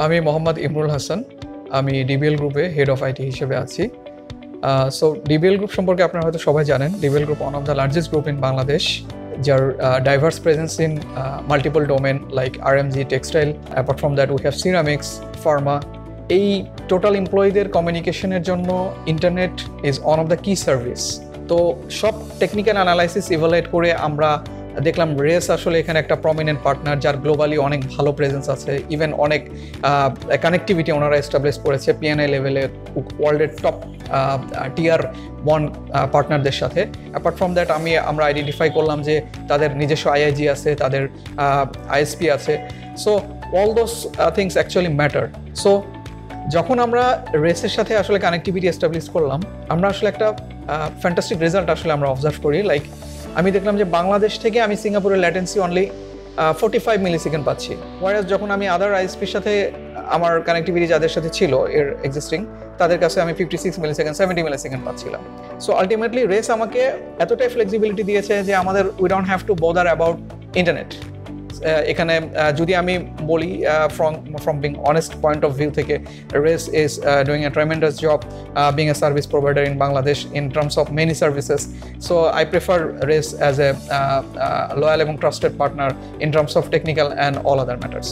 আমি মোহাম্মদ ইমরুল হাসান। আমি ডিবিএল গ্রুপে হেড অফ আইটি হিসেবে আছি। সো ডিবিএল গ্রুপ সম্পর্কে আপনারা হয়তো সবাই জানেন। DBL group one of the largest group in Bangladesh, যার diverse presence in multiple domain like RMG, textile. Apart from that we have ceramics, pharma. এই টোটাল এমপ্লয়ীদের কমিউনিকেশনের জন্য internet is one of the key service. তো সব technical analysis evaluate করে আমরা দেখলাম রেস আসলে এখানে একটা প্রমিনেন্ট পার্টনার, যার গ্লোবালি অনেক ভালো প্রেজেন্স আছে। ইভেন অনেক কানেক্টিভিটি ওনারা এস্টাবলিশ করেছে পিএনআই লেভেলের ওয়ার্ল্ডের টপ টিয়ার 1 পার্টনারদের সাথে। অ্যাপার্ট ফ্রম দ্যাট আমরা আইডেন্টিফাই করলাম যে তাদের নিজস্ব আইআইজি আছে, তাদের আইএসপি আছে। So all those things actually matter. So যখন আমরা রেসের সাথে আসলে কানেক্টিভিটি এস্টাবলিশ করলাম, আমরা আসলে একটা ফ্যান্টাস্টিক রেজাল্ট আসলে আমরা অবজার্ভ করি। লাইক আমি দেখলাম যে বাংলাদেশ থেকে আমি সিঙ্গাপুরের ল্যাটেন্সি অনলি 45 মিলিসেকেন্ড পাচ্ছি, ওয়ারাস যখন আমি আদার আইএসপির সাথে আমার কানেক্টিভিটি যাদের সাথে ছিল এর এক্সিস্টিং, তাদের কাছে আমি 56 মিলিসেকেন্ড, 70 মিলিসেকেন্ড পাচ্ছিলাম। সো আলটিমেটলি রেস আমাকে এতটাই ফ্লেক্সিবিলিটি দিয়েছে যে আমাদের we don't have to bother about internet. এখানে যদি আমি বলি from being honest point of view থেকে, Race is doing a tremendous job being a service provider in Bangladesh in terms of many services. So I prefer Race as a loyal এবং trusted partner in terms of technical and all other matters.